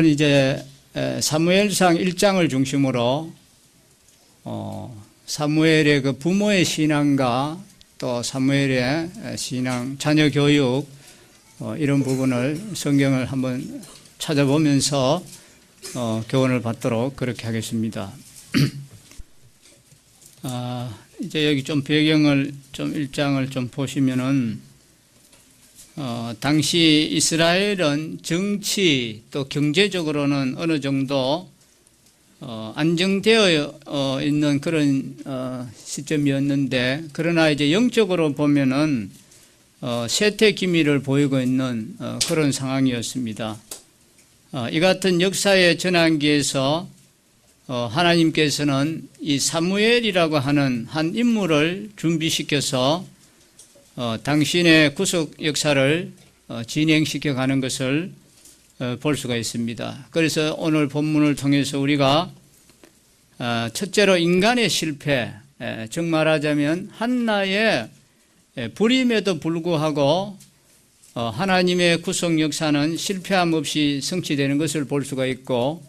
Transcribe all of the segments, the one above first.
오늘은 이제 사무엘상 1장을 중심으로 사무엘의 그 부모의 신앙과 또 사무엘의 신앙, 자녀 교육 이런 부분을 성경을 한번 찾아보면서 교훈을 받도록 그렇게 하겠습니다. 이제 여기 좀 배경을 좀 1장을 좀 보시면은 당시 이스라엘은 정치 또 경제적으로는 어느 정도 안정되어 있는 그런 시점이었는데, 그러나 이제 영적으로 보면은 쇠퇴 기미를 보이고 있는 그런 상황이었습니다. 이 같은 역사의 전환기에서 하나님께서는 이 사무엘이라고 하는 한 인물을 준비시켜서 당신의 구속 역사를 진행시켜 가는 것을 볼 수가 있습니다. 그래서 오늘 본문을 통해서 우리가 첫째로 인간의 실패, 즉 말하자면 한나의 불임에도 불구하고 하나님의 구속 역사는 실패함 없이 성취되는 것을 볼 수가 있고,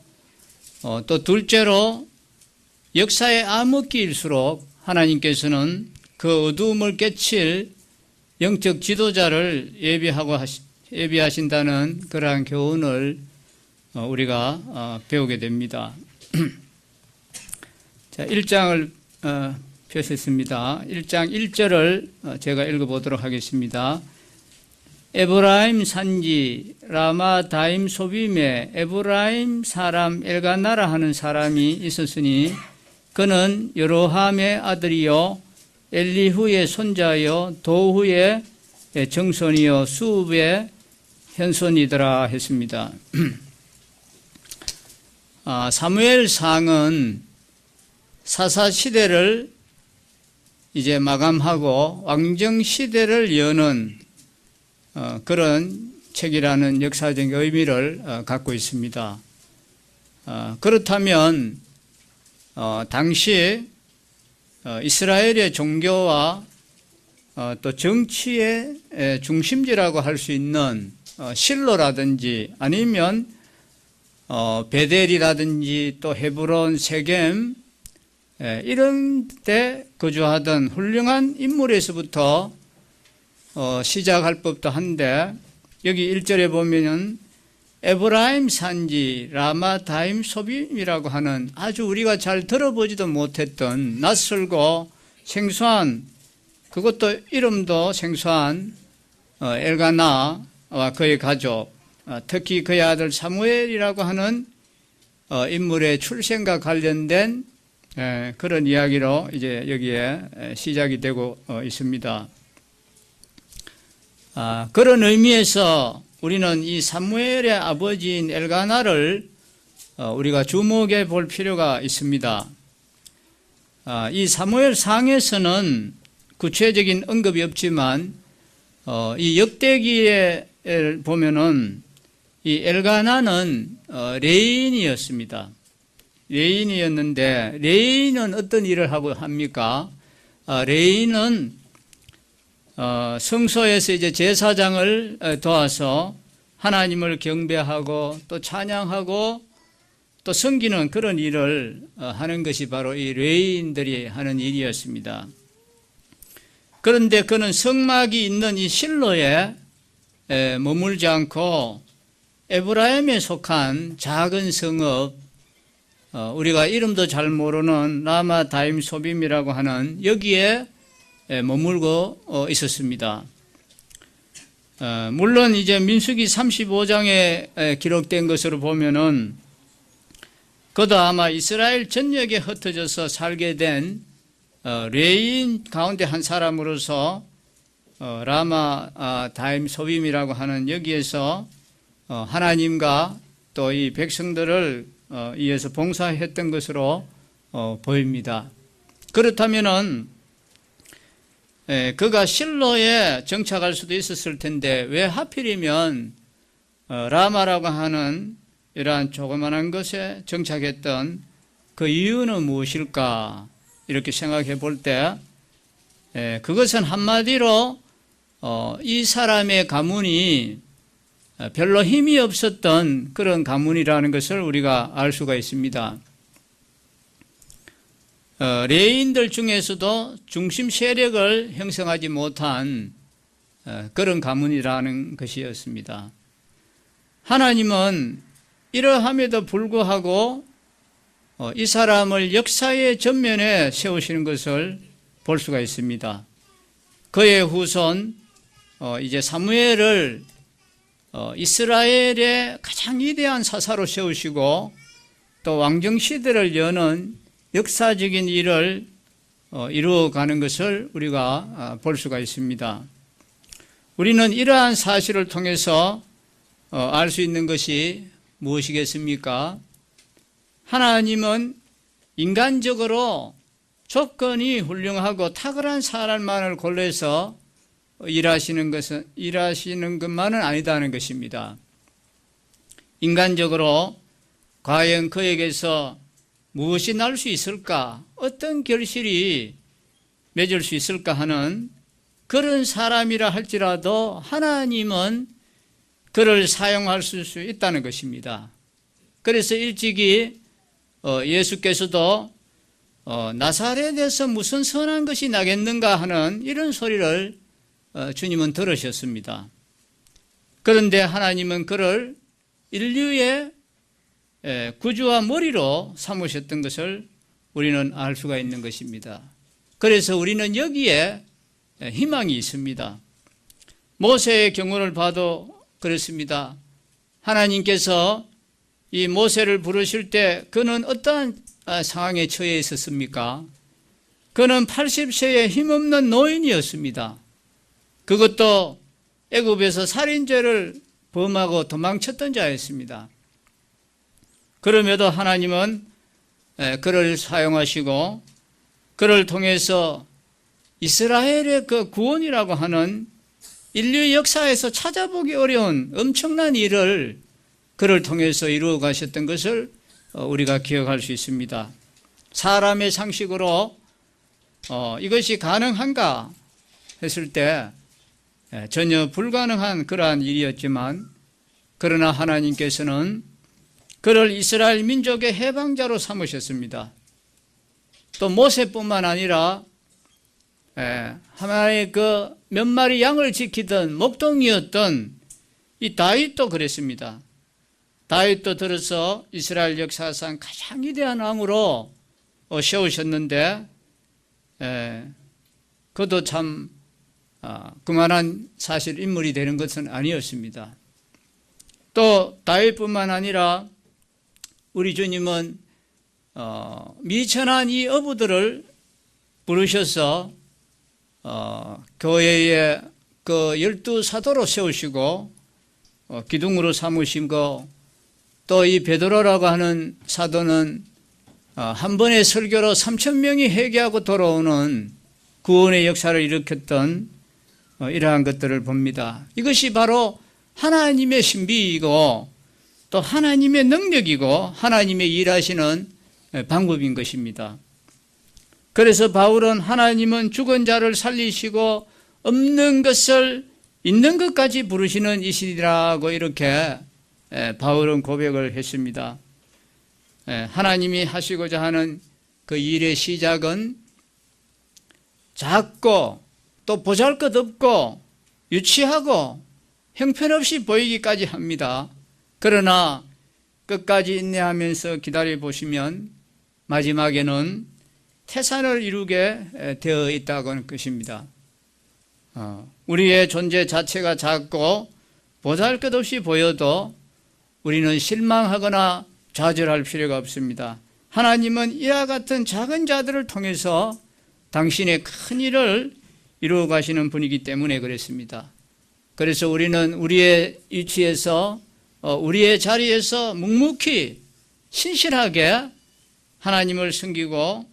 또 둘째로 역사의 암흑기일수록 하나님께서는 그 어두움을 깨칠 영적 지도자를 예비하신다는 그러한 교훈을 우리가 배우게 됩니다. 자, 1장을 펴셨습니다. 1장 1절을 제가 읽어보도록 하겠습니다. 에브라임 산지 라마다임 소빔에 에브라임 사람 엘가나라 하는 사람이 있었으니 그는 여로함의 아들이요 엘리후의 손자여 도후의 정손이요 수읍의 현손이더라 했습니다. 사무엘상은 사사시대를 이제 마감하고 왕정시대를 여는 그런 책이라는 역사적 의미를 갖고 있습니다. 그렇다면 당시 이스라엘의 종교와 또 정치의 중심지라고 할 수 있는 실로라든지 아니면 베델이라든지 또 헤브론, 세겜 이런 데 거주하던 훌륭한 인물에서부터 시작할 법도 한데, 여기 1절에 보면은 에브라임 산지 라마다임 소빔이라고 하는 아주 우리가 잘 들어보지도 못했던 낯설고 생소한, 그것도 이름도 생소한 엘가나와 그의 가족, 특히 그의 아들 사무엘이라고 하는 인물의 출생과 관련된 그런 이야기로 이제 여기에 시작이 되고 있습니다. 그런 의미에서 우리는 이 사무엘의 아버지인 엘가나를 우리가 주목해 볼 필요가 있습니다. 이 사무엘상에서는 구체적인 언급이 없지만 이 역대기에 보면은 이 엘가나는 레인이었습니다. 레인이었는데, 레인은 어떤 일을 하고 합니까? 레인은 성소에서 이제 제사장을 도와서 하나님을 경배하고 또 찬양하고 또 섬기는 그런 일을 하는 것이 바로 이 레위인들이 하는 일이었습니다. 그런데 그는 성막이 있는 이 실로에 머물지 않고 에브라임에 속한 작은 성읍, 우리가 이름도 잘 모르는 라마다임 소빔이라고 하는 여기에 머물고 있었습니다. 물론 이제 민수기 35장에 기록된 것으로 보면은 그도 아마 이스라엘 전역에 흩어져서 살게 된 레인 가운데 한 사람으로서 라마다임 소빔이라고 하는 여기에서 하나님과 또 이 백성들을 이어서 봉사했던 것으로 보입니다. 그렇다면은 그가 실로에 정착할 수도 있었을 텐데 왜 하필이면 라마라고 하는 이러한 조그만한 것에 정착했던 그 이유는 무엇일까 이렇게 생각해 볼 때 그것은 한마디로 이 사람의 가문이 별로 힘이 없었던 그런 가문이라는 것을 우리가 알 수가 있습니다. 레위인들 중에서도 중심 세력을 형성하지 못한 그런 가문이라는 것이었습니다. 하나님은 이러함에도 불구하고 이 사람을 역사의 전면에 세우시는 것을 볼 수가 있습니다. 그의 후손 이제 사무엘을 이스라엘의 가장 위대한 사사로 세우시고 또 왕정시대를 여는 역사적인 일을 이루어가는 것을 우리가 볼 수가 있습니다. 우리는 이러한 사실을 통해서 알 수 있는 것이 무엇이겠습니까? 하나님은 인간적으로 조건이 훌륭하고 탁월한 사람만을 골라서 일하시는 것만은 아니다는 것입니다. 인간적으로 과연 그에게서 무엇이 날 수 있을까? 어떤 결실이 맺을 수 있을까 하는 그런 사람이라 할지라도 하나님은 그를 사용할 수 있다는 것입니다. 그래서 일찍이 예수께서도 나사렛에서 무슨 선한 것이 나겠는가 하는 이런 소리를 주님은 들으셨습니다. 그런데 하나님은 그를 인류의 구주와 머리로 삼으셨던 것을 우리는 알 수가 있는 것입니다. 그래서 우리는 여기에 희망이 있습니다. 모세의 경우를 봐도 그렇습니다. 하나님께서 이 모세를 부르실 때 그는 어떠한 상황에 처해 있었습니까? 그는 80세의 힘없는 노인이었습니다. 그것도 애굽에서 살인죄를 범하고 도망쳤던 자였습니다. 그럼에도 하나님은 그를 사용하시고 그를 통해서 이스라엘의 그 구원이라고 하는 인류 역사에서 찾아보기 어려운 엄청난 일을 그를 통해서 이루어 가셨던 것을 우리가 기억할 수 있습니다. 사람의 상식으로 이것이 가능한가 했을 때 전혀 불가능한 그러한 일이었지만 그러나 하나님께서는 그를 이스라엘 민족의 해방자로 삼으셨습니다. 또 모세뿐만 아니라 하나의 그 몇 마리 양을 지키던 목동이었던 이 다윗도 그랬습니다. 다윗도 들어서 이스라엘 역사상 가장 위대한 왕으로 세우셨는데 그도 참 그만한 사실 인물이 되는 것은 아니었습니다. 또 다윗뿐만 아니라 우리 주님은 미천한 이 어부들을 부르셔서 교회의 그 12사도로 세우시고 기둥으로 삼으시고 또 이 베드로라고 하는 사도는 한 번의 설교로 3,000명이 회개하고 돌아오는 구원의 역사를 일으켰던 이러한 것들을 봅니다. 이것이 바로 하나님의 신비이고 또 하나님의 능력이고 하나님의 일하시는 방법인 것입니다. 그래서 바울은 하나님은 죽은 자를 살리시고 없는 것을 있는 것까지 부르시는 이시라고 이렇게 바울은 고백을 했습니다. 하나님이 하시고자 하는 그 일의 시작은 작고 또 보잘것없고 유치하고 형편없이 보이기까지 합니다. 그러나 끝까지 인내하면서 기다려 보시면 마지막에는 태산을 이루게 되어 있다고 하는 것입니다. 우리의 존재 자체가 작고 보잘것없이 보여도 우리는 실망하거나 좌절할 필요가 없습니다. 하나님은 이와 같은 작은 자들을 통해서 당신의 큰 일을 이루어 가시는 분이기 때문에 그렇습니다. 그래서 우리는 우리의 위치에서 우리의 자리에서 묵묵히 신실하게 하나님을 섬기고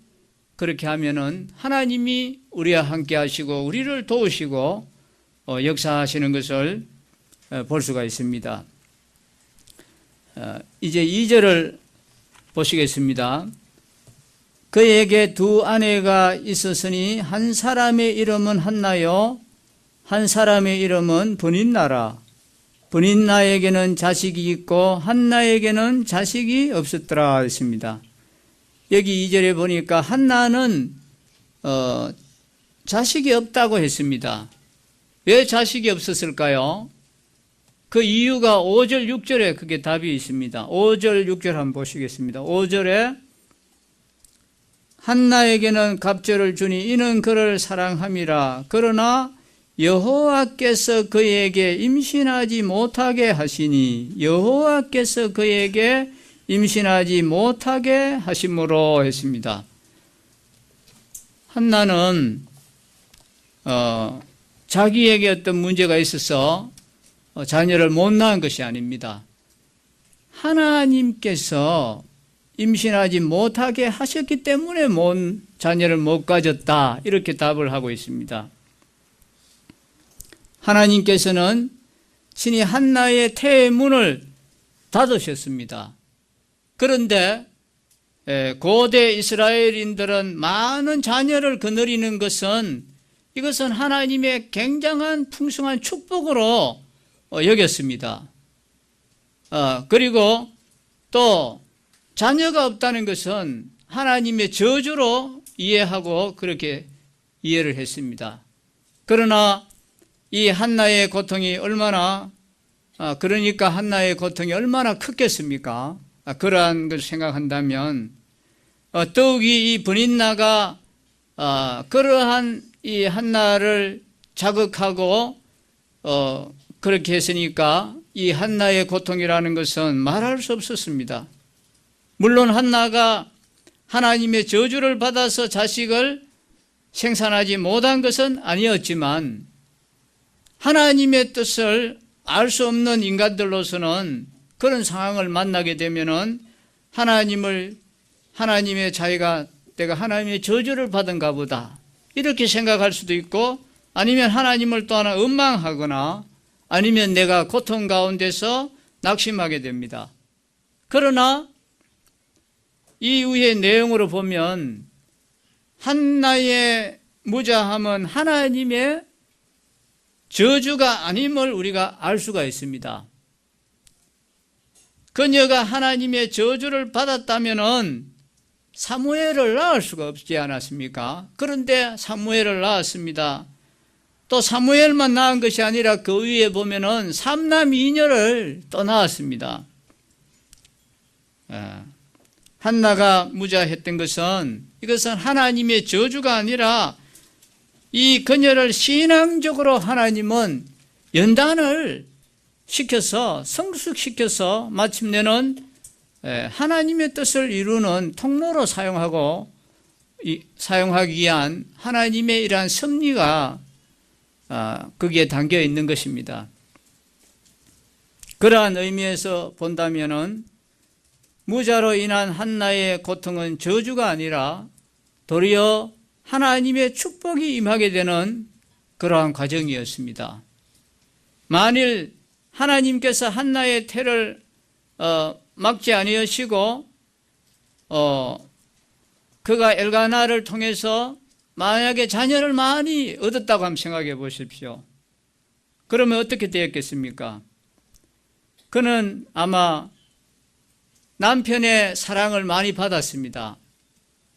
그렇게 하면은 하나님이 우리와 함께 하시고 우리를 도우시고 역사하시는 것을 볼 수가 있습니다. 이제 2절을 보시겠습니다. 그에게 두 아내가 있었으니 한 사람의 이름은 한나요 한 사람의 이름은 브닛나라. 브닛나에게는 자식이 있고 한나에게는 자식이 없었더라 했습니다. 여기 2절에 보니까 한나는 자식이 없다고 했습니다. 왜 자식이 없었을까요? 그 이유가 5절, 6절에 그게 답이 있습니다. 5절, 6절 한번 보시겠습니다. 5절에 한나에게는 갑절을 주니 이는 그를 사랑함이라. 그러나 여호와께서 그에게 임신하지 못하게 하시니 여호와께서 그에게 임신하지 못하게 하심으로 했습니다. 한나는 자기에게 어떤 문제가 있어서 자녀를 못 낳은 것이 아닙니다. 하나님께서 임신하지 못하게 하셨기 때문에 자녀를 못 가졌다, 이렇게 답을 하고 있습니다. 하나님께서는 친히 한나의 태의 문을 닫으셨습니다. 그런데 고대 이스라엘인들은 많은 자녀를 거느리는 것은 이것은 하나님의 굉장한 풍성한 축복으로 여겼습니다. 그리고 또 자녀가 없다는 것은 하나님의 저주로 이해하고 그렇게 이해를 했습니다. 그러나 이 한나의 고통이 그러니까 한나의 고통이 얼마나 컸겠습니까? 그러한 것을 생각한다면 더욱이 이 브닛나가 그러한 이 한나를 자극하고 그렇게 했으니까 이 한나의 고통이라는 것은 말할 수 없었습니다. 물론 한나가 하나님의 저주를 받아서 자식을 생산하지 못한 것은 아니었지만 하나님의 뜻을 알 수 없는 인간들로서는 그런 상황을 만나게 되면은 하나님의 자기가 내가 하나님의 저주를 받은가 보다, 이렇게 생각할 수도 있고, 아니면 하나님을 또 하나 원망하거나 아니면 내가 고통 가운데서 낙심하게 됩니다. 그러나 이후의 내용으로 보면 한나의 무자함은 하나님의 저주가 아님을 우리가 알 수가 있습니다. 그녀가 하나님의 저주를 받았다면은 사무엘을 낳을 수가 없지 않았습니까? 그런데 사무엘을 낳았습니다. 또 사무엘만 낳은 것이 아니라 그 위에 보면은 3남 2녀를 또 낳았습니다. 한나가 무자했던 것은 이것은 하나님의 저주가 아니라 이 그녀를 신앙적으로 하나님은 연단을 시켜서 성숙시켜서 마침내는 하나님의 뜻을 이루는 통로로 사용하기 위한 하나님의 이러한 섭리가 거기에 담겨 있는 것입니다. 그러한 의미에서 본다면은 무자로 인한 한나의 고통은 저주가 아니라 도리어 하나님의 축복이 임하게 되는 그러한 과정이었습니다. 만일 하나님께서 한나의 태를 막지 아니하시고 그가 엘가나를 통해서 만약에 자녀를 많이 얻었다고 한번 생각해 보십시오. 그러면 어떻게 되었겠습니까? 그는 아마 남편의 사랑을 많이 받았습니다.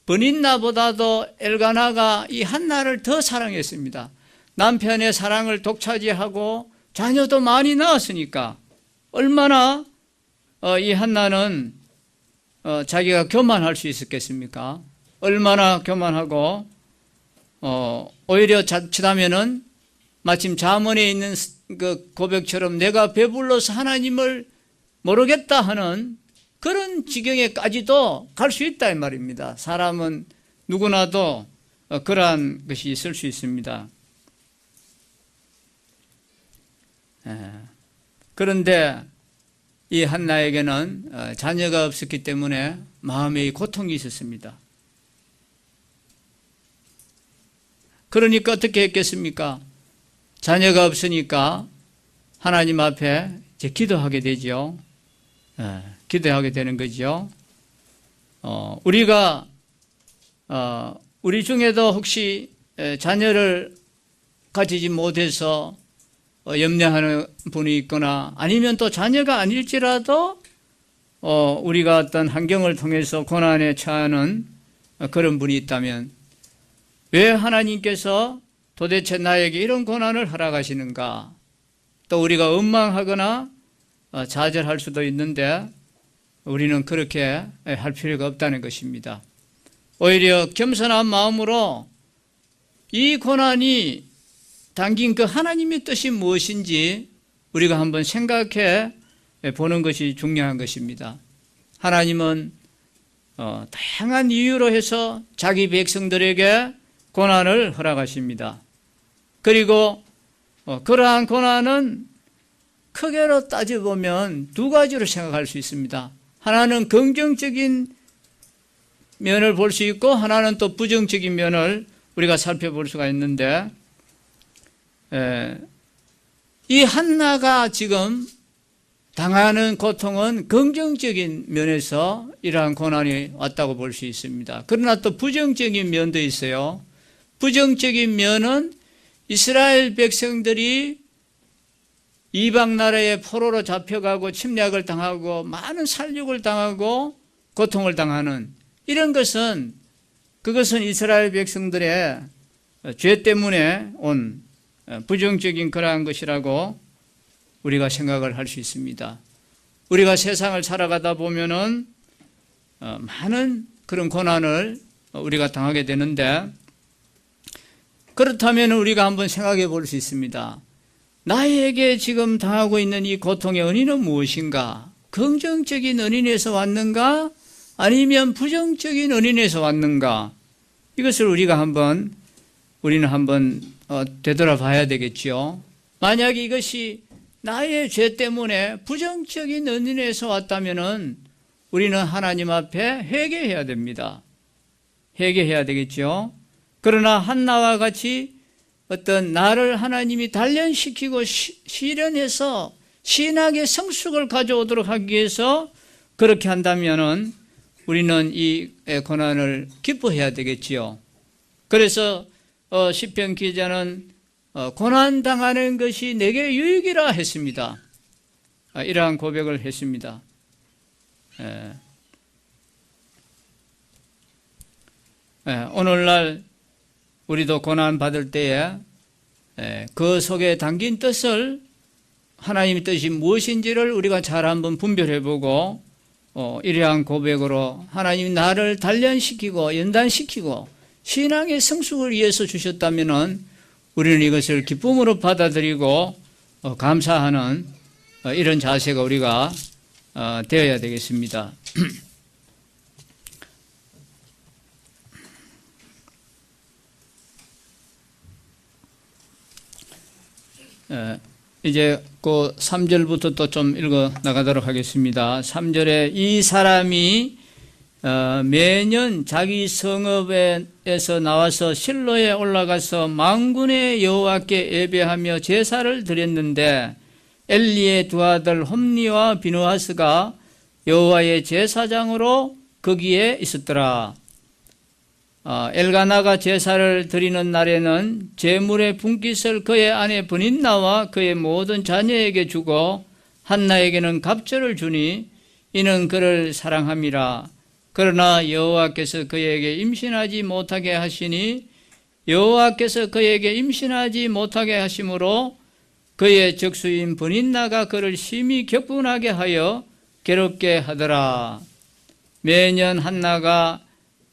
브닛나보다도 엘가나가 이 한나를 더 사랑했습니다. 남편의 사랑을 독차지하고 자녀도 많이 낳았으니까 얼마나 이 한나는 자기가 교만할 수 있었겠습니까? 얼마나 교만하고 오히려 자칫하면은 마침 잠언에 있는 그 고백처럼 내가 배불러서 하나님을 모르겠다 하는 그런 지경에까지도 갈 수 있다 이 말입니다. 사람은 누구나도 그러한 것이 있을 수 있습니다. 그런데 이 한나에게는 자녀가 없었기 때문에 마음의 고통이 있었습니다. 그러니까 어떻게 했겠습니까? 자녀가 없으니까 하나님 앞에 이제 기도하게 되죠. 기도하게 되는 거죠. 우리가 우리 중에도 혹시 자녀를 가지지 못해서 염려하는 분이 있거나 아니면 또 자녀가 아닐지라도 우리가 어떤 환경을 통해서 고난에 처하는 그런 분이 있다면 왜 하나님께서 도대체 나에게 이런 고난을 허락하시는가? 또 우리가 원망하거나 좌절할 수도 있는데 우리는 그렇게 할 필요가 없다는 것입니다. 오히려 겸손한 마음으로 이 고난이 담긴 그 하나님의 뜻이 무엇인지 우리가 한번 생각해 보는 것이 중요한 것입니다. 하나님은 다양한 이유로 해서 자기 백성들에게 고난을 허락하십니다. 그리고 그러한 고난은 크게로 따져보면 두 가지로 생각할 수 있습니다. 하나는 긍정적인 면을 볼 수 있고 하나는 또 부정적인 면을 우리가 살펴볼 수가 있는데 이 한나가 지금 당하는 고통은 긍정적인 면에서 이러한 고난이 왔다고 볼 수 있습니다. 그러나 또 부정적인 면도 있어요. 부정적인 면은 이스라엘 백성들이 이방 나라의 포로로 잡혀가고 침략을 당하고 많은 살육을 당하고 고통을 당하는 이런 것은 그것은 이스라엘 백성들의 죄 때문에 온 부정적인 그러한 것이라고 우리가 생각을 할 수 있습니다. 우리가 세상을 살아가다 보면은 많은 그런 고난을 우리가 당하게 되는데 그렇다면 우리가 한번 생각해 볼 수 있습니다. 나에게 지금 당하고 있는 이 고통의 원인은 무엇인가? 긍정적인 원인에서 왔는가? 아니면 부정적인 원인에서 왔는가? 이것을 우리는 한번 되돌아봐야 되겠죠. 만약 이것이 나의 죄 때문에 부정적인 원인에서 왔다면은 우리는 하나님 앞에 회개해야 됩니다. 회개해야 되겠죠. 그러나 한나와 같이 어떤 나를 하나님이 단련시키고 시련해서 신학의 성숙을 가져오도록 하기 위해서 그렇게 한다면은 우리는 이 고난을 기뻐해야 되겠지요. 그래서 시편 기자는 고난 당하는 것이 내게 유익이라 했습니다. 이러한 고백을 했습니다. 오늘날 우리도 고난 받을 때에 그 속에 담긴 뜻을 하나님의 뜻이 무엇인지를 우리가 잘 한번 분별해보고 이러한 고백으로 하나님이 나를 단련시키고 연단시키고 신앙의 성숙을 위해서 주셨다면 우리는 이것을 기쁨으로 받아들이고 감사하는 이런 자세가 우리가 되어야 되겠습니다. 이제 그 3절부터 또 좀 읽어 나가도록 하겠습니다. 3절에 이 사람이 매년 자기 성읍에서 나와서 실로에 올라가서 만군의 여호와께 예배하며 제사를 드렸는데 엘리의 두 아들 홈니와 비누하스가 여호와의 제사장으로 거기에 있었더라. 엘가나가 제사를 드리는 날에는 제물의 분깃을 그의 아내 브닌나와 그의 모든 자녀에게 주고 한나에게는 갑절을 주니 이는 그를 사랑함이라. 그러나 여호와께서 그에게 임신하지 못하게 하시니 여호와께서 그에게 임신하지 못하게 하심으로 그의 적수인 브닌나가 그를 심히 격분하게 하여 괴롭게 하더라. 매년 한나가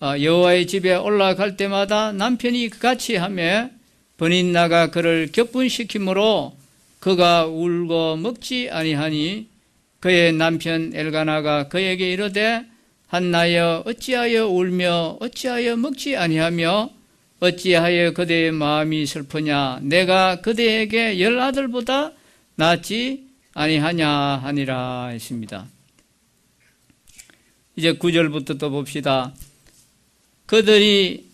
여호와의 집에 올라갈 때마다 남편이 같이 하며 브닌나가 그를 격분시키므로 그가 울고 먹지 아니하니 그의 남편 엘가나가 그에게 이르되 한나여 어찌하여 울며 어찌하여 먹지 아니하며 어찌하여 그대의 마음이 슬프냐 내가 그대에게 10아들보다 낫지 아니하냐 하니라 했습니다. 이제 9절부터 또 봅시다. 그들이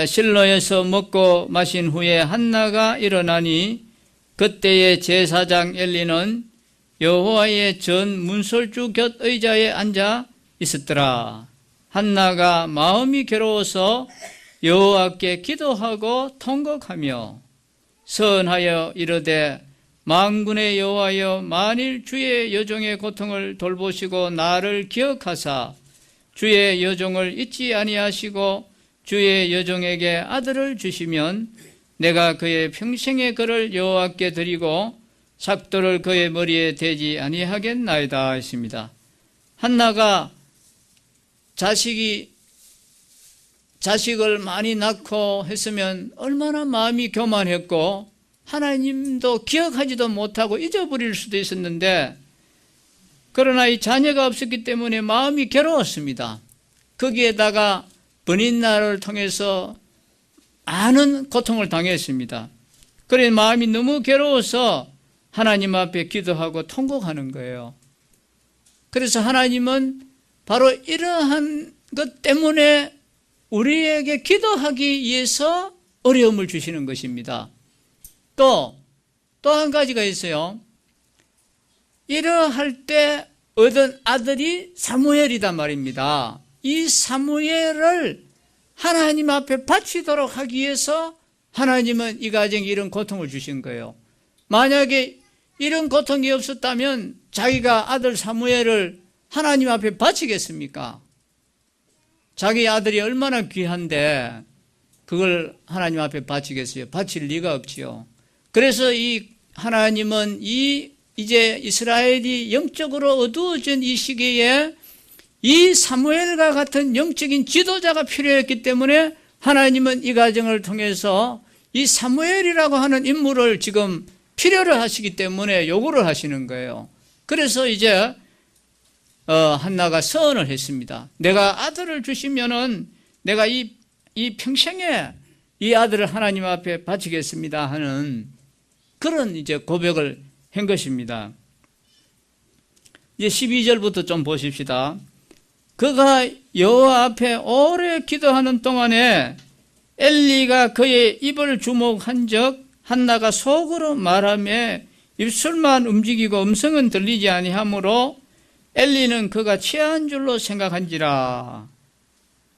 실로에서 먹고 마신 후에 한나가 일어나니 그때의 제사장 엘리는 여호와의 전 문설주 곁 의자에 앉아 있었더라. 한나가 마음이 괴로워서 여호와께 기도하고 통곡하며 서은하여 이르되 만군의 여호와여, 만일 주의 여종의 고통을 돌보시고 나를 기억하사 주의 여종을 잊지 아니하시고 주의 여종에게 아들을 주시면 내가 그의 평생의 그를 여호와께 드리고 삭도를 그의 머리에 대지 아니하겠나이다 했습니다. 한나가 자식을 많이 낳고 했으면 얼마나 마음이 교만했고 하나님도 기억하지도 못하고 잊어버릴 수도 있었는데, 그러나 이 자녀가 없었기 때문에 마음이 괴로웠습니다. 거기에다가 번인날을 통해서 많은 고통을 당했습니다. 그래 마음이 너무 괴로워서 하나님 앞에 기도하고 통곡하는 거예요. 그래서 하나님은 바로 이러한 것 때문에 우리에게 기도하기 위해서 어려움을 주시는 것입니다. 또 한 가지가 있어요. 이러할 때 얻은 아들이 사무엘이단 말입니다. 이 사무엘을 하나님 앞에 바치도록 하기 위해서 하나님은 이 가정에 이런 고통을 주신 거예요. 만약에 이런 고통이 없었다면 자기가 아들 사무엘을 하나님 앞에 바치겠습니까? 자기 아들이 얼마나 귀한데 그걸 하나님 앞에 바치겠어요? 바칠 리가 없지요. 그래서 이 하나님은 이제 이스라엘이 영적으로 어두워진 이 시기에 이 사무엘과 같은 영적인 지도자가 필요했기 때문에 하나님은 이 가정을 통해서 이 사무엘이라고 하는 인물을 지금 필요로 하시기 때문에 요구를 하시는 거예요. 그래서 이제 한나가 서언을 했습니다. 내가 아들을 주시면은 내가 이 평생에 이 아들을 하나님 앞에 바치겠습니다 하는 그런 이제 고백을 한 것입니다. 이제 12절부터 좀 보십시다. 그가 여호와 앞에 오래 기도하는 동안에 엘리가 그의 입을 주목한 적 한나가 속으로 말하며 입술만 움직이고 음성은 들리지 아니하므로 엘리는 그가 취한 줄로 생각한지라.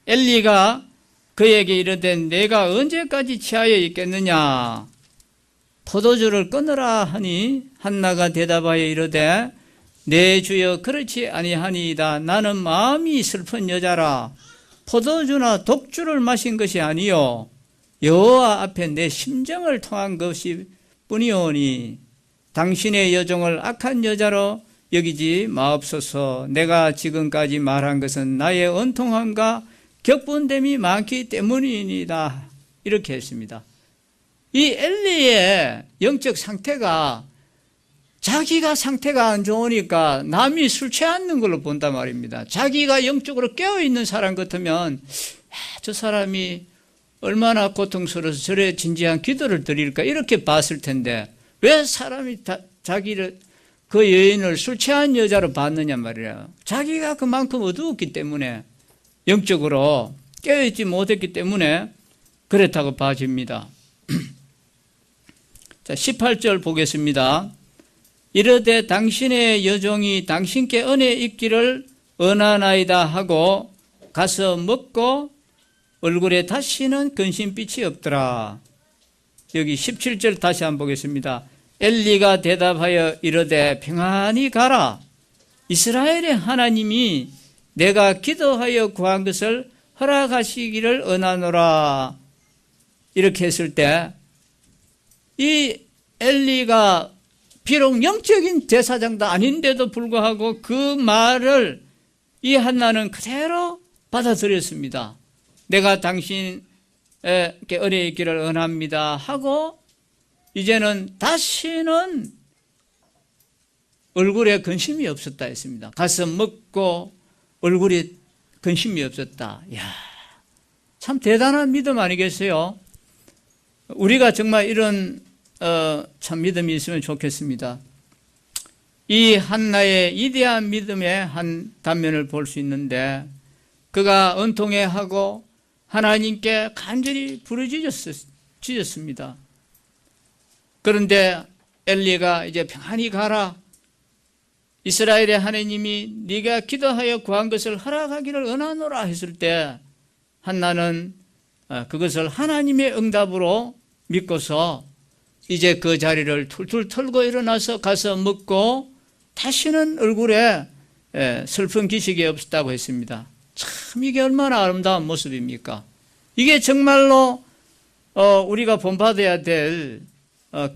엘리가 그에게 이르되 내가 언제까지 취하여 있겠느냐. 포도주를 끊으라 하니 한나가 대답하여 이르되 내 주여 그렇지 아니하니이다. 나는 마음이 슬픈 여자라. 포도주나 독주를 마신 것이 아니요 여호와 앞에 내 심정을 통한 것이 뿐이오니 당신의 여종을 악한 여자로 여기지 마옵소서. 내가 지금까지 말한 것은 나의 언통함과 격분됨이 많기 때문이니이다. 이렇게 했습니다. 이 엘리의 영적 상태가 자기가 상태가 안 좋으니까 남이 술 취하는 걸로 본단 말입니다. 자기가 영적으로 깨어있는 사람 같으면 저 사람이 얼마나 고통스러워서 저래 진지한 기도를 드릴까 이렇게 봤을 텐데 왜 사람이 자기를 그 여인을 술 취한 여자로 봤느냐 말이에요. 자기가 그만큼 어두웠기 때문에 영적으로 깨어있지 못했기 때문에 그렇다고 봐집니다. 자, 18절 보겠습니다. 이르되 당신의 여종이 당신께 은혜 있기를 원하나이다 하고 가서 먹고 얼굴에 다시는 근심빛이 없더라. 여기 17절 다시 한번 보겠습니다. 엘리가 대답하여 이르되 평안히 가라. 이스라엘의 하나님이 내가 기도하여 구한 것을 허락하시기를 원하노라. 이렇게 했을 때 이 엘리가 비록 영적인 제사장도 아닌데도 불구하고 그 말을 이 한나는 그대로 받아들였습니다. 내가 당신에게 은혜 있기를 원합니다 하고 이제는 다시는 얼굴에 근심이 없었다 했습니다. 가서 먹고 얼굴에 근심이 없었다. 이야, 참 대단한 믿음 아니겠어요? 우리가 정말 이런 참 믿음이 있으면 좋겠습니다. 이 한나의 위대한 믿음의 한 단면을 볼 수 있는데 그가 은통회하고 하나님께 간절히 부르짖었습니다. 그런데 엘리가 이제 평안히 가라. 이스라엘의 하나님이 네가 기도하여 구한 것을 허락하기를 원하노라 했을 때 한나는 그것을 하나님의 응답으로 믿고서 이제 그 자리를 툴툴 털고 일어나서 가서 먹고 다시는 얼굴에 슬픈 기색이 없었다고 했습니다. 참 이게 얼마나 아름다운 모습입니까? 이게 정말로 우리가 본받아야 될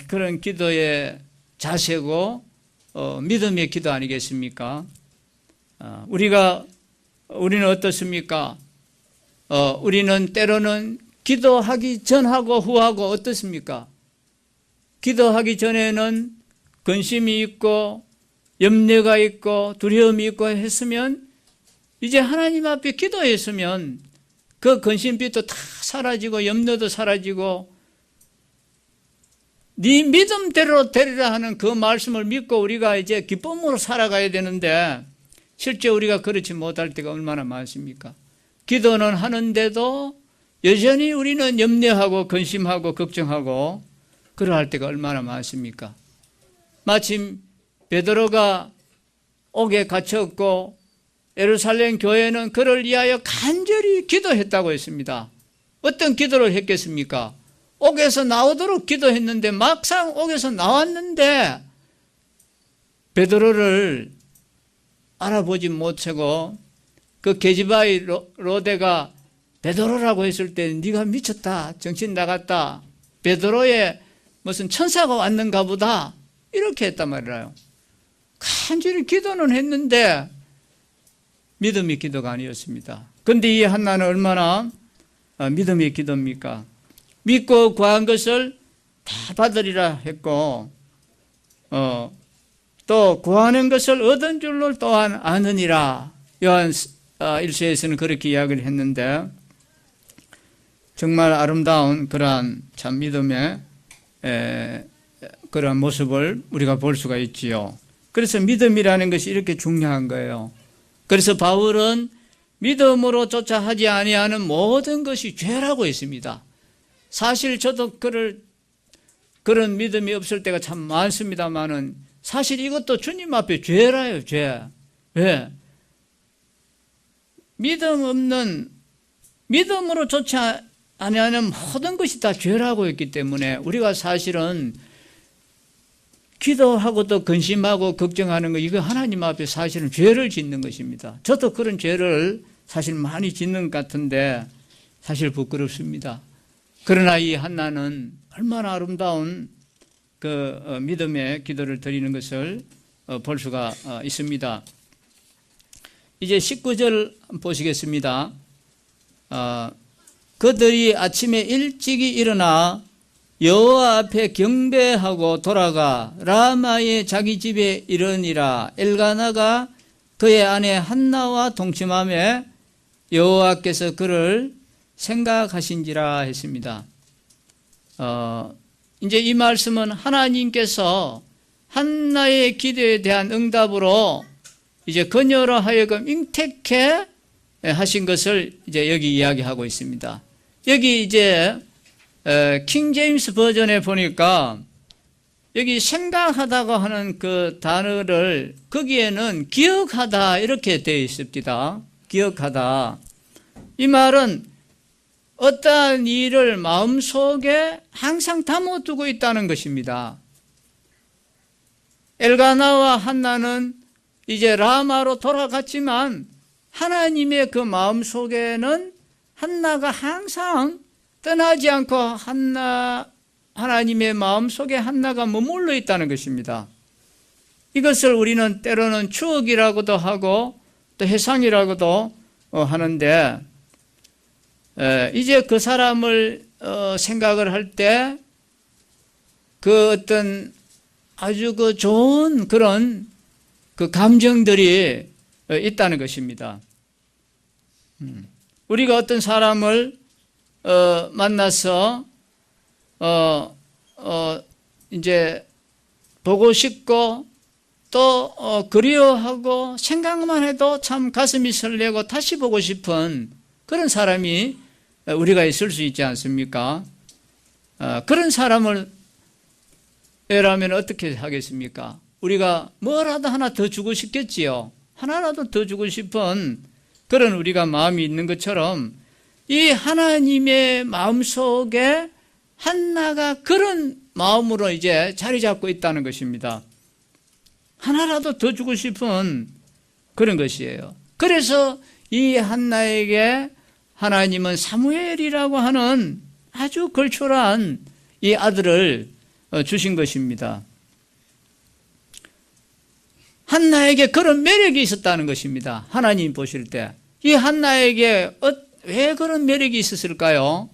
그런 기도의 자세고 믿음의 기도 아니겠습니까? 우리는 어떻습니까? 우리는 때로는 기도하기 전하고 후하고 어떻습니까? 기도하기 전에는 근심이 있고 염려가 있고 두려움이 있고 했으면 이제 하나님 앞에 기도했으면 그 근심빛도 다 사라지고 염려도 사라지고 네 믿음대로 되리라 하는 그 말씀을 믿고 우리가 이제 기쁨으로 살아가야 되는데 실제 우리가 그렇지 못할 때가 얼마나 많습니까? 기도는 하는데도 여전히 우리는 염려하고 근심하고 걱정하고 그러할 때가 얼마나 많습니까? 마침 베드로가 옥에 갇혔고 예루살렘 교회는 그를 위하여 간절히 기도했다고 했습니다. 어떤 기도를 했겠습니까? 옥에서 나오도록 기도했는데 막상 옥에서 나왔는데 베드로를 알아보지 못하고 그 계집아이 로데가 베드로라고 했을 때 네가 미쳤다, 정신 나갔다, 베드로의 무슨 천사가 왔는가 보다 이렇게 했단 말이에요. 간절히 기도는 했는데 믿음의 기도가 아니었습니다. 그런데 이 한나는 얼마나 믿음의 기도입니까? 믿고 구한 것을 다 받으리라 했고 또 구하는 것을 얻은 줄로 또한 아느니라. 요한 1서에서는 그렇게 이야기를 했는데 정말 아름다운 그러한 참 믿음의 그런 모습을 우리가 볼 수가 있지요. 그래서 믿음이라는 것이 이렇게 중요한 거예요. 그래서 바울은 믿음으로 쫓아 하지 아니하는 모든 것이 죄라고 했습니다. 사실 저도 그런 믿음이 없을 때가 참 많습니다만은 사실 이것도 주님 앞에 죄라요, 죄. 왜? 믿음으로 쫓아 아니하는 모든 것이 다 죄라고 했기 때문에 우리가 사실은 기도하고 또 근심하고 걱정하는 거 이거 하나님 앞에 사실은 죄를 짓는 것입니다. 저도 그런 죄를 사실 많이 짓는 것 같은데 사실 부끄럽습니다. 그러나 이 한나는 얼마나 아름다운 그 믿음의 기도를 드리는 것을 볼 수가 있습니다. 이제 19절 보시겠습니다. 그들이 아침에 일찍이 일어나 여호와 앞에 경배하고 돌아가 라마의 자기 집에 이르니라. 엘가나가 그의 아내 한나와 동침하며 여호와께서 그를 생각하신지라 했습니다. 이제 이 말씀은 하나님께서 한나의 기도에 대한 응답으로 이제 그녀로 하여금 잉택해 하신 것을 이제 여기 이야기하고 있습니다. 여기 이제 킹 제임스 버전에 보니까 여기 생각하다고 하는 그 단어를 거기에는 기억하다 이렇게 되어 있습니다. 기억하다. 이 말은 어떠한 일을 마음속에 항상 담아두고 있다는 것입니다. 엘가나와 한나는 이제 라마로 돌아갔지만 하나님의 그 마음속에는 한나가 항상 떠나지 않고 하나님의 마음속에 한나가 머물러 있다는 것입니다. 이것을 우리는 때로는 추억이라고도 하고 또 회상이라고도 하는데 이제 그 사람을 생각을 할 때 그 어떤 아주 그 좋은 그런 그 감정들이 있다는 것입니다. 우리가 어떤 사람을 만나서 이제 보고 싶고 또 그리워하고 생각만 해도 참 가슴이 설레고 다시 보고 싶은 그런 사람이 우리가 있을 수 있지 않습니까? 그런 사람을 라면 어떻게 하겠습니까? 우리가 뭐라도 하나 더 주고 싶겠지요. 하나라도 더 주고 싶은 그런 우리가 마음이 있는 것처럼 이 하나님의 마음속에 한나가 그런 마음으로 이제 자리 잡고 있다는 것입니다. 하나라도 더 주고 싶은 그런 것이에요. 그래서 이 한나에게 하나님은 사무엘이라고 하는 아주 걸출한 이 아들을 주신 것입니다. 한나에게 그런 매력이 있었다는 것입니다. 하나님 보실 때 이 한나에게 왜 그런 매력이 있었을까요?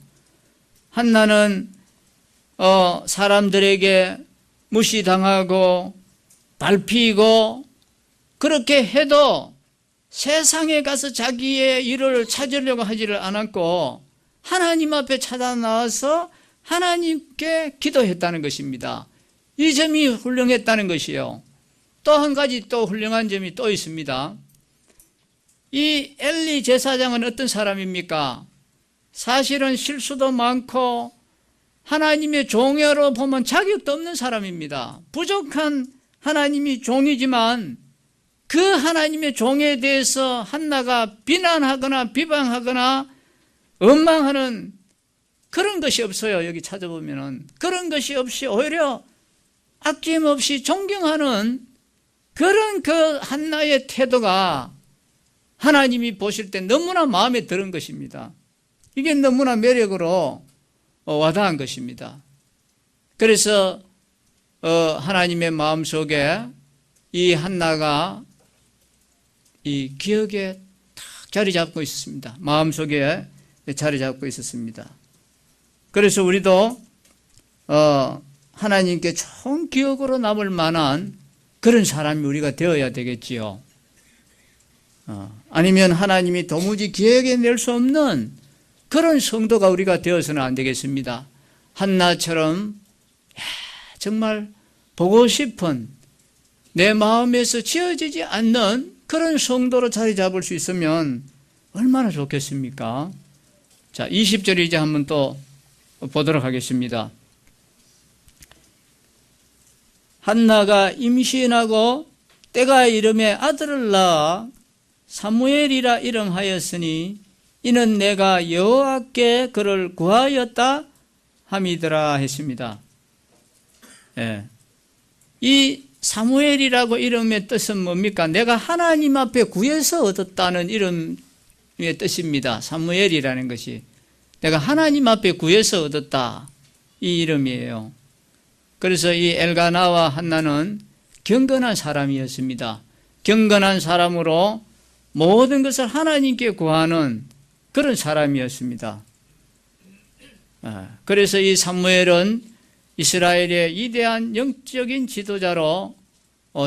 한나는 사람들에게 무시당하고 밟히고 그렇게 해도 세상에 가서 자기의 일을 찾으려고 하지를 않았고 하나님 앞에 찾아 나와서 하나님께 기도했다는 것입니다. 이 점이 훌륭했다는 것이요. 또 한 가지 또 훌륭한 점이 또 있습니다. 이 엘리 제사장은 어떤 사람입니까? 사실은 실수도 많고 하나님의 종으로 보면 자격도 없는 사람입니다. 부족한 하나님이 종이지만 그 하나님의 종에 대해서 한나가 비난하거나 비방하거나 원망하는 그런 것이 없어요. 여기 찾아보면은 그런 것이 없이 오히려 아낌없이 존경하는 그런 그 한나의 태도가 하나님이 보실 때 너무나 마음에 드는 것입니다. 이게 너무나 매력으로 와닿은 것입니다. 그래서 하나님의 마음속에 이 한나가 이 기억에 딱 자리 잡고 있었습니다. 마음속에 자리 잡고 있었습니다. 그래서 우리도 하나님께 좋은 기억으로 남을 만한 그런 사람이 우리가 되어야 되겠지요. 아니면 하나님이 도무지 기억에 낼 수 없는 그런 성도가 우리가 되어서는 안 되겠습니다. 한나처럼 정말 보고 싶은 내 마음에서 지어지지 않는 그런 성도로 자리 잡을 수 있으면 얼마나 좋겠습니까? 자, 20절 이제 한번 또 보도록 하겠습니다. 한나가 임신하고 때가 이름에 아들을 낳아 사무엘이라 이름하였으니 이는 내가 여호와께 그를 구하였다 함이더라 했습니다. 예. 이 사무엘이라고 이름의 뜻은 뭡니까? 내가 하나님 앞에 구해서 얻었다는 이름의 뜻입니다. 사무엘이라는 것이 내가 하나님 앞에 구해서 얻었다 이 이름이에요. 그래서 이 엘가나와 한나는 경건한 사람이었습니다. 경건한 사람으로 모든 것을 하나님께 구하는 그런 사람이었습니다. 그래서 이 사무엘은 이스라엘의 위대한 영적인 지도자로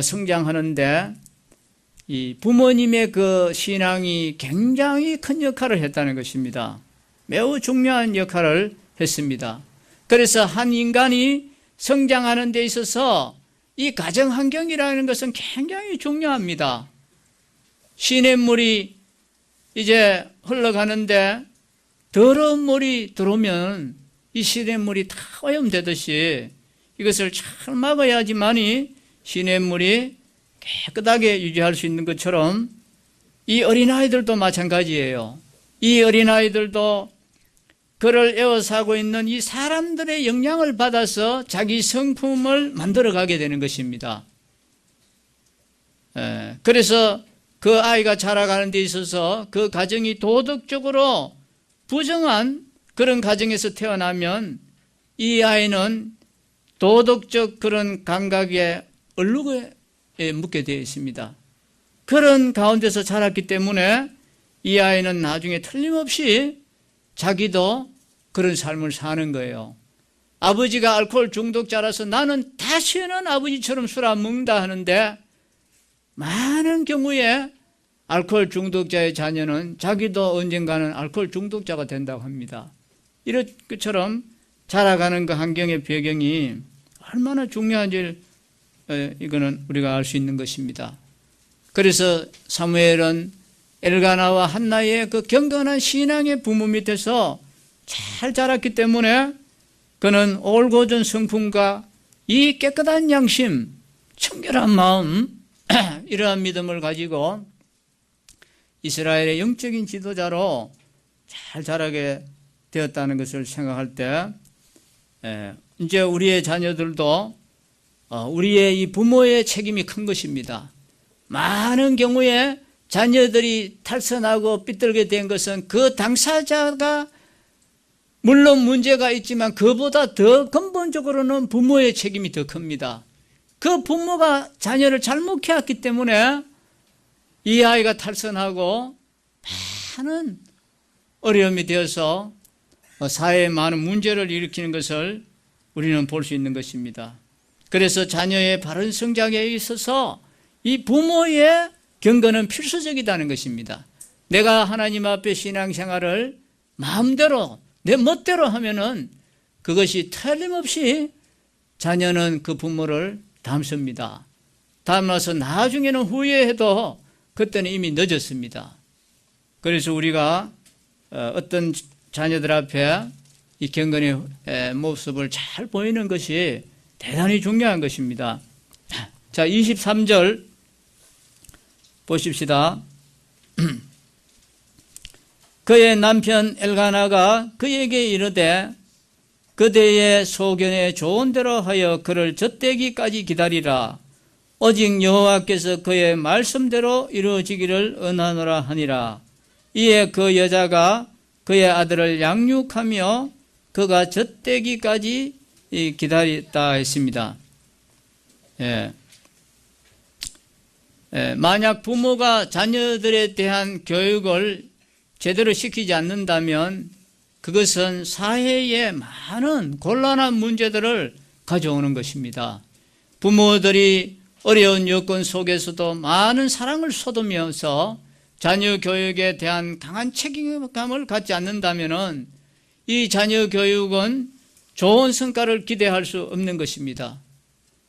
성장하는데 이 부모님의 그 신앙이 굉장히 큰 역할을 했다는 것입니다. 매우 중요한 역할을 했습니다. 그래서 한 인간이 성장하는 데 있어서 이 가정 환경이라는 것은 굉장히 중요합니다. 시냇물이 이제 흘러가는데 더러운 물이 들어오면 이 시냇물이 다 오염되듯이 이것을 잘 막아야지만이 시냇물이 깨끗하게 유지할 수 있는 것처럼 이 어린아이들도 마찬가지예요. 이 어린아이들도 그를 에워싸고 있는 이 사람들의 영향을 받아서 자기 성품을 만들어가게 되는 것입니다. 그래서 그 아이가 자라가는 데 있어서 그 가정이 도덕적으로 부정한 그런 가정에서 태어나면 이 아이는 도덕적 그런 감각에 얼룩에 묻게 되어 있습니다. 그런 가운데서 자랐기 때문에 이 아이는 나중에 틀림없이 자기도 그런 삶을 사는 거예요. 아버지가 알코올 중독자라서 나는 다시는 아버지처럼 술 안 먹는다 하는데 많은 경우에 알코올 중독자의 자녀는 자기도 언젠가는 알코올 중독자가 된다고 합니다. 이런 것처럼 자라가는 그 환경의 배경이 얼마나 중요한지 이거는 우리가 알 수 있는 것입니다. 그래서 사무엘은 엘가나와 한나의 그 경건한 신앙의 부모 밑에서 잘 자랐기 때문에 그는 올곧은 성품과 이 깨끗한 양심, 청결한 마음, 이러한 믿음을 가지고 이스라엘의 영적인 지도자로 잘 자라게 되었다는 것을 생각할 때 이제 우리의 자녀들도 우리의 이 부모의 책임이 큰 것입니다. 많은 경우에 자녀들이 탈선하고 삐뚤게 된 것은 그 당사자가 물론 문제가 있지만 그보다 더 근본적으로는 부모의 책임이 더 큽니다. 그 부모가 자녀를 잘못 키웠기 때문에 이 아이가 탈선하고 많은 어려움이 되어서 사회에 많은 문제를 일으키는 것을 우리는 볼 수 있는 것입니다. 그래서 자녀의 바른 성장에 있어서 이 부모의 경건은 필수적이라는 것입니다. 내가 하나님 앞에 신앙생활을 마음대로 내 멋대로 하면은 그것이 틀림없이 자녀는 그 부모를 닮습니다. 닮아서 나중에는 후회해도 그때는 이미 늦었습니다. 그래서 우리가 어떤 자녀들 앞에 이 경건의 모습을 잘 보이는 것이 대단히 중요한 것입니다. 자, 23절 보십시다. 그의 남편 엘가나가 그에게 이르되 그대의 소견에 좋은 대로 하여 그를 젖대기까지 기다리라. 오직 여호와께서 그의 말씀대로 이루어지기를 원하노라 하니라. 이에 그 여자가 그의 아들을 양육하며 그가 젖대기까지 기다렸다 했습니다. 만약 부모가 자녀들에 대한 교육을 제대로 시키지 않는다면 그것은 사회에 많은 곤란한 문제들을 가져오는 것입니다. 부모들이 어려운 여건 속에서도 많은 사랑을 쏟으면서 자녀 교육에 대한 강한 책임감을 갖지 않는다면 이 자녀 교육은 좋은 성과를 기대할 수 없는 것입니다.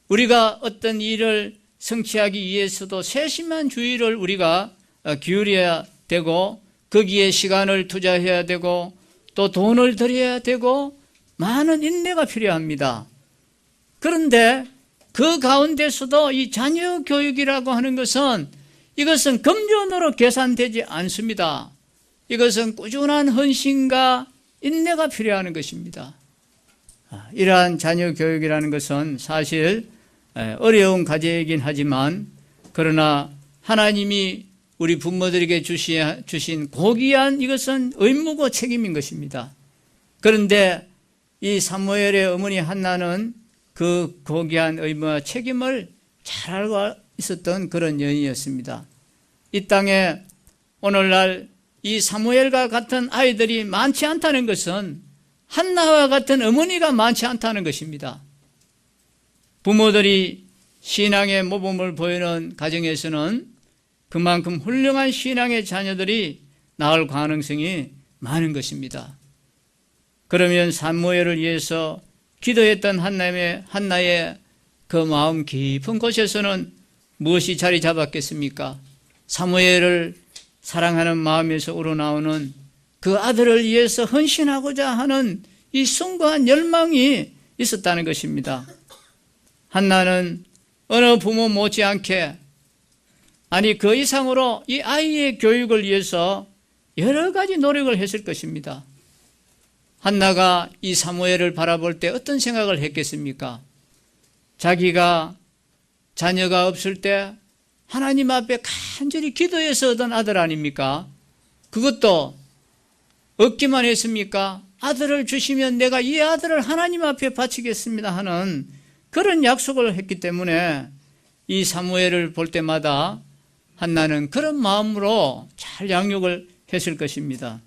우리가 어떤 일을 성취하기 위해서도 세심한 주의를 우리가 기울여야 되고 거기에 시간을 투자해야 되고 또 돈을 들여야 되고 많은 인내가 필요합니다. 그런데 그 가운데서도 이 자녀 교육이라고 하는 것은 이것은 금전으로 계산되지 않습니다. 이것은 꾸준한 헌신과 인내가 필요한 것입니다. 이러한 자녀 교육이라는 것은 사실 어려운 과제이긴 하지만 그러나 하나님이 우리 부모들에게 주신 고귀한 이것은 의무고 책임인 것입니다. 그런데 이 사무엘의 어머니 한나는 그 고귀한 의무와 책임을 잘 알고 있었던 그런 여인이었습니다. 이 땅에 오늘날 이 사무엘과 같은 아이들이 많지 않다는 것은 한나와 같은 어머니가 많지 않다는 것입니다. 부모들이 신앙의 모범을 보이는 가정에서는 그만큼 훌륭한 신앙의 자녀들이 나올 가능성이 많은 것입니다. 그러면 사무엘을 위해서 기도했던 한나의 그 마음 깊은 곳에서는 무엇이 자리 잡았겠습니까? 사무엘을 사랑하는 마음에서 우러나오는 그 아들을 위해서 헌신하고자 하는 이 숭고한 열망이 있었다는 것입니다. 한나는 어느 부모 못지않게 아니 그 이상으로 이 아이의 교육을 위해서 여러 가지 노력을 했을 것입니다. 한나가 이 사무엘을 바라볼 때 어떤 생각을 했겠습니까? 자기가 자녀가 없을 때 하나님 앞에 간절히 기도해서 얻은 아들 아닙니까? 그것도 얻기만 했습니까? 아들을 주시면 내가 이 아들을 하나님 앞에 바치겠습니다 하는 그런 약속을 했기 때문에 이 사무엘을 볼 때마다 한나는 그런 마음으로 잘 양육을 했을 것입니다.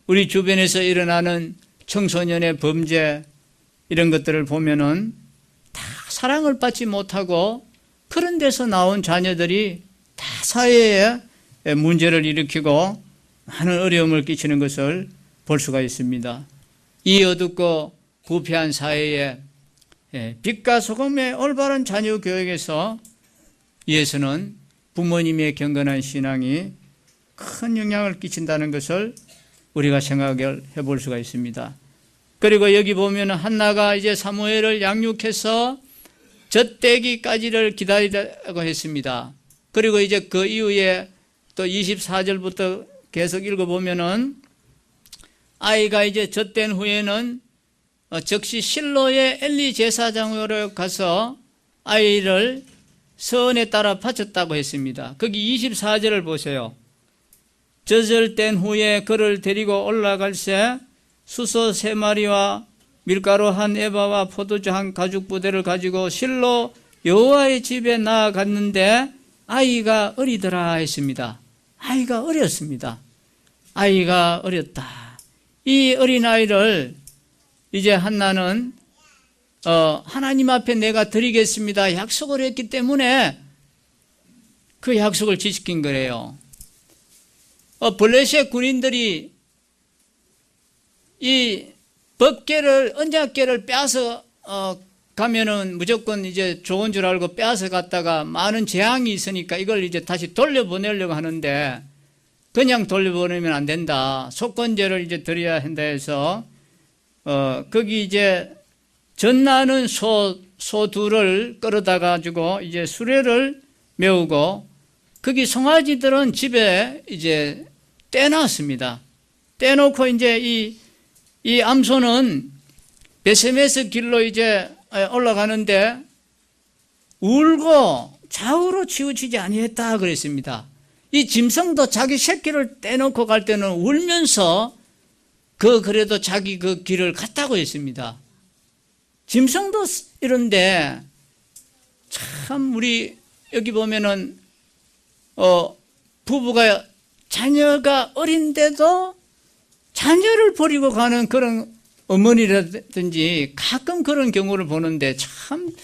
우리 주변에서 일어나는 청소년의 범죄 이런 것들을 보면은 다 사랑을 받지 못하고 그런 데서 나온 자녀들이 다 사회에 문제를 일으키고 많은 어려움을 끼치는 것을 볼 수가 있습니다. 이 어둡고 부패한 사회에 빛과 소금의 올바른 자녀 교육에서 위해서는 부모님의 경건한 신앙이 큰 영향을 끼친다는 것을 우리가 생각을 해볼 수가 있습니다. 그리고 여기 보면 한나가 이제 사무엘을 양육해서 젖대기까지를 기다리라고 했습니다. 그리고 이제 그 이후에 또 24절부터 계속 읽어보면은 아이가 이제 젖된 후에는 즉시 실로의 엘리 제사장으로 가서 아이를 서원에 따라 바쳤다고 했습니다. 거기 24절을 보세요. 젖을 후에 그를 데리고 올라갈새 수소 3마리와 밀가루 1에바와 포도주 1가죽부대를 가지고 실로 여호와의 집에 나아갔는데 아이가 어리더라 했습니다. 아이가 어렸습니다. 아이가 어렸다. 이 어린아이를 이제 한나는 하나님 앞에 내가 드리겠습니다 약속을 했기 때문에 그 약속을 지킨 거래요. 블레셋 군인들이 이 법궤를, 언약궤를 빼앗아 가면은 무조건 이제 좋은 줄 알고 빼앗아 갔다가 많은 재앙이 있으니까 이걸 이제 다시 돌려보내려고 하는데 그냥 돌려보내면 안 된다. 속건제를 이제 드려야 한다 해서 거기 이제 전나는 소 둘을 끌어다 가지고 이제 수레를 메우고 거기 송아지들은 집에 이제 떼놨습니다. 떼놓고 이제 이 암소는 베세메스 길로 이제 올라가는데 울고 좌우로 치우치지 아니했다 그랬습니다. 이 짐승도 자기 새끼를 떼놓고 갈 때는 울면서 그래도 자기 그 길을 갔다고 했습니다. 짐승도 이런데 참 우리 여기 보면은 부부가 자녀가 어린데도 자녀를 버리고 가는 그런 어머니라든지 가끔 그런 경우를 보는데 참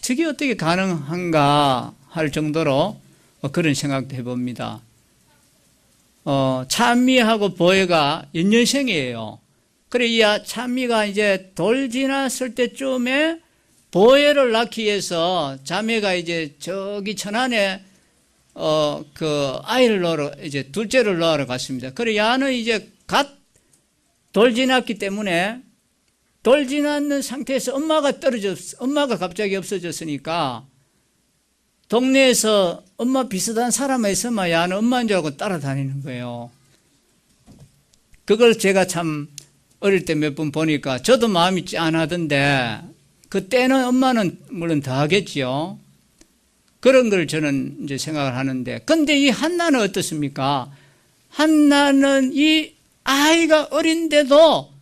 저게 어떻게 가능한가 할 정도로 그런 생각도 해봅니다. 찬미하고 보혜가 연년생이에요. 그래 이 찬미가 이제 돌 지났을 때쯤에 보혜를 낳기 위해서 자매가 이제 저기 천안에 그 아이를 낳으러 이제 둘째를 낳으러 갔습니다. 그래 야는 이제 돌 지났기 때문에 돌 지났는 상태에서 엄마가 갑자기 없어졌으니까 동네에서 엄마 비슷한 사람이 있으면 야는 엄마인 줄 알고 따라다니는 거예요. 그걸 제가 참 어릴 때 몇 번 보니까 저도 마음이 짠하던데 그때는 엄마는 물론 더 하겠지요. 그런 걸 저는 이제 생각을 하는데 근데 이 한나는 어떻습니까? 한나는 이 아이가 어린데도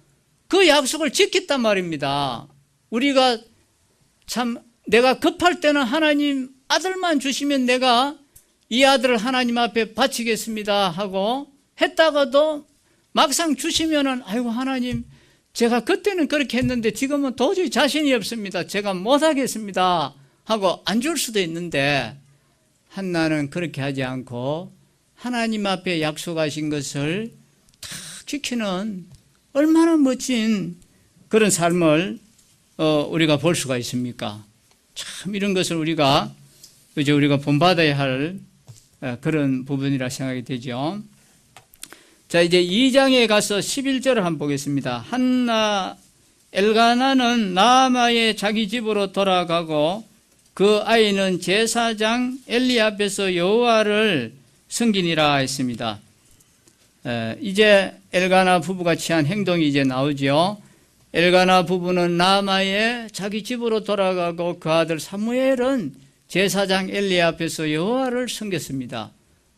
그 약속을 지켰단 말입니다. 우리가 참 내가 급할 때는 하나님 아들만 주시면 내가 이 아들을 하나님 앞에 바치겠습니다 하고 했다가도 막상 주시면은 아이고 하나님 제가 그때는 그렇게 했는데 지금은 도저히 자신이 없습니다. 제가 못하겠습니다 하고 안 줄 수도 있는데 한나는 그렇게 하지 않고 하나님 앞에 약속하신 것을 탁 지키는 얼마나 멋진 그런 삶을 우리가 볼 수가 있습니까? 참 이런 것을 우리가 본받아야 할 그런 부분이라 생각이 되죠. 자 이제 2장에 가서 11절을 한번 보겠습니다. 엘가나는 나아마의 자기 집으로 돌아가고 그 아이는 제사장 엘리 앞에서 여호와를 섬기니라 했습니다. 이제 엘가나 부부가 취한 행동이 이제 나오죠. 엘가나 부부는 나아마의 자기 집으로 돌아가고 그 아들 사무엘은 제사장 엘리 앞에서 여호와를 섬겼습니다.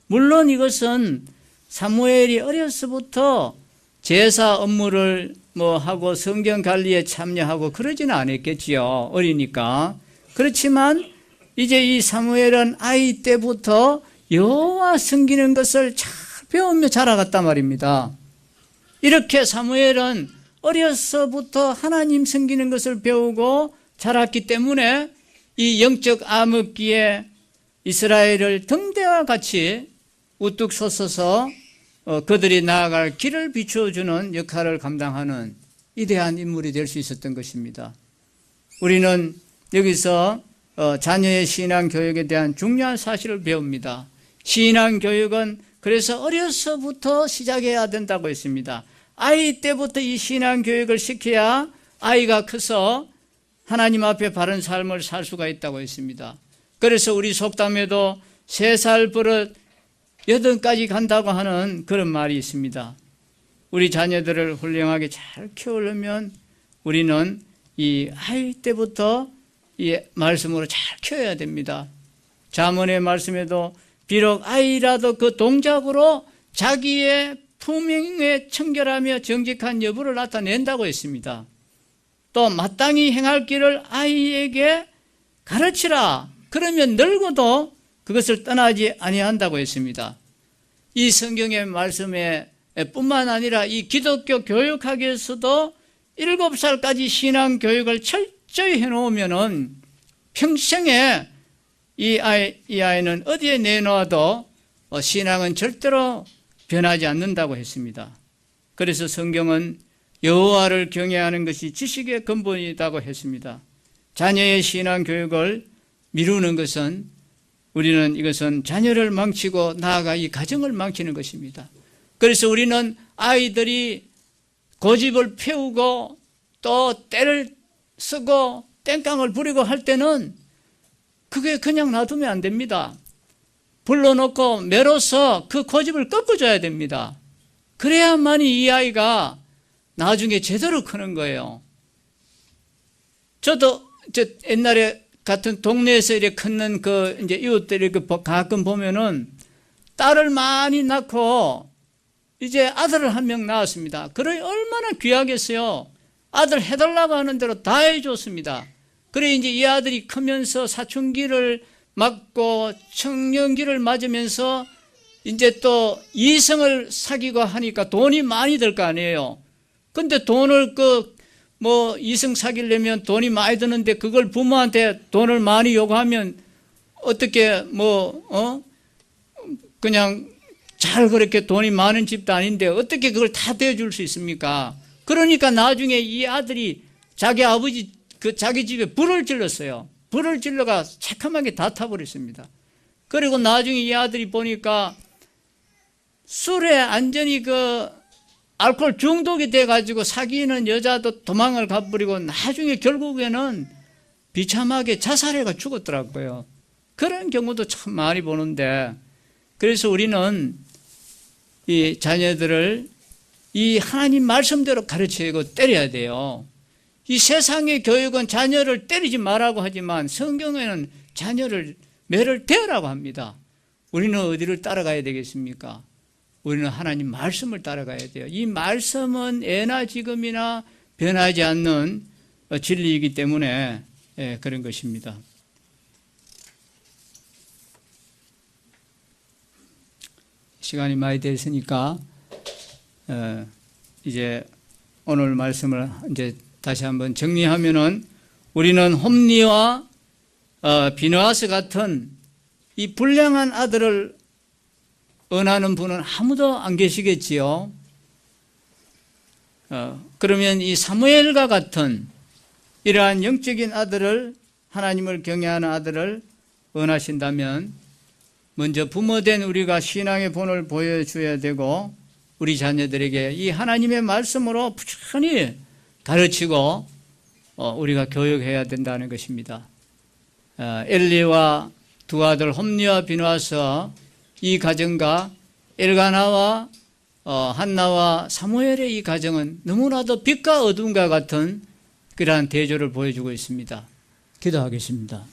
물론 이것은 사무엘이 어려서부터 제사 업무를 하고 성경 관리에 참여하고 그러지는 않았겠지요. 어리니까. 그렇지만 이제 이 사무엘은 아이 때부터 여호와 섬기는 것을 잘 배우며 자라갔단 말입니다. 이렇게 사무엘은 어려서부터 하나님 섬기는 것을 배우고 자랐기 때문에 이 영적 암흑기에 이스라엘을 등대와 같이 우뚝 솟아서 그들이 나아갈 길을 비추어주는 역할을 감당하는 위대한 인물이 될 수 있었던 것입니다. 우리는 여기서 자녀의 신앙교육에 대한 중요한 사실을 배웁니다. 신앙교육은 그래서 어려서부터 시작해야 된다고 했습니다. 아이 때부터 이 신앙교육을 시켜야 아이가 커서 하나님 앞에 바른 삶을 살 수가 있다고 했습니다. 그래서 우리 속담에도 3살 버릇 8까지 간다고 하는 그런 말이 있습니다. 우리 자녀들을 훌륭하게 잘 키우려면 우리는 이 아이 때부터 이 말씀으로 잘 키워야 됩니다. 잠언의 말씀에도 비록 아이라도 그 동작으로 자기의 품행에 청결하며 정직한 여부를 나타낸다고 했습니다. 또 마땅히 행할 길을 아이에게 가르치라. 그러면 늙어도 그것을 떠나지 아니한다고 했습니다. 이 성경의 말씀에 뿐만 아니라 이 기독교 교육학에서도 7살까지 신앙 교육을 철저히 해놓으면은 평생에 이 아이는 어디에 내놓아도 신앙은 절대로 변하지 않는다고 했습니다. 그래서 성경은 여호와를 경외하는 것이 지식의 근본이라고 했습니다. 자녀의 신앙 교육을 미루는 것은 우리는 이것은 자녀를 망치고 나아가 이 가정을 망치는 것입니다. 그래서 우리는 아이들이 고집을 피우고 또 때를 쓰고 땡깡을 부리고 할 때는 그게 그냥 놔두면 안 됩니다. 불러놓고 매로서 그 고집을 꺾어줘야 됩니다. 그래야만이 이 아이가 나중에 제대로 크는 거예요. 저도 옛날에 같은 동네에서 이렇게 컸는 그 이제 이웃들이 가끔 보면은 딸을 많이 낳고 이제 아들을 한 명 낳았습니다. 그래 얼마나 귀하겠어요. 아들 해달라고 하는 대로 다 해줬습니다. 그래 이제 이 아들이 크면서 사춘기를 맞고 청년기를 맞으면서 이제 또 이성을 사귀고 하니까 돈이 많이 들 거 아니에요. 근데 돈을 이성 사귀려면 돈이 많이 드는데 그걸 부모한테 돈을 많이 요구하면 어떻게 그냥 잘 그렇게 돈이 많은 집도 아닌데 어떻게 그걸 다 대줄 수 있습니까? 그러니까 나중에 이 아들이 자기 아버지 자기 집에 불을 질렀어요. 불을 질러가 새카맣게 다 타버렸습니다. 그리고 나중에 이 아들이 보니까 술에 완전히 알코올 중독이 돼가지고 사귀는 여자도 도망을 가버리고 나중에 결국에는 비참하게 자살해가 죽었더라고요. 그런 경우도 참 많이 보는데, 그래서 우리는 이 자녀들을 이 하나님 말씀대로 가르치고 때려야 돼요. 이 세상의 교육은 자녀를 때리지 말라고 하지만 성경에는 자녀를 매를 대라고 합니다. 우리는 어디를 따라가야 되겠습니까? 우리는 하나님 말씀을 따라가야 돼요. 이 말씀은 예나 지금이나 변하지 않는 진리이기 때문에 그런 것입니다. 시간이 많이 됐으니까 이제 오늘 말씀을 이제 다시 한번 정리하면은 우리는 홈리와 비느하스 같은 이 불량한 아들을 은하는 분은 아무도 안 계시겠지요. 그러면 이 사무엘과 같은 이러한 영적인 아들을, 하나님을 경외하는 아들을 은하신다면 먼저 부모된 우리가 신앙의 본을 보여줘야 되고 우리 자녀들에게 이 하나님의 말씀으로 부지런히 가르치고 우리가 교육해야 된다는 것입니다. 엘리와 두 아들 홈리와 비느하스 이 가정과 엘가나와 한나와 사무엘의 이 가정은 너무나도 빛과 어둠과 같은 그러한 대조를 보여주고 있습니다. 기도하겠습니다.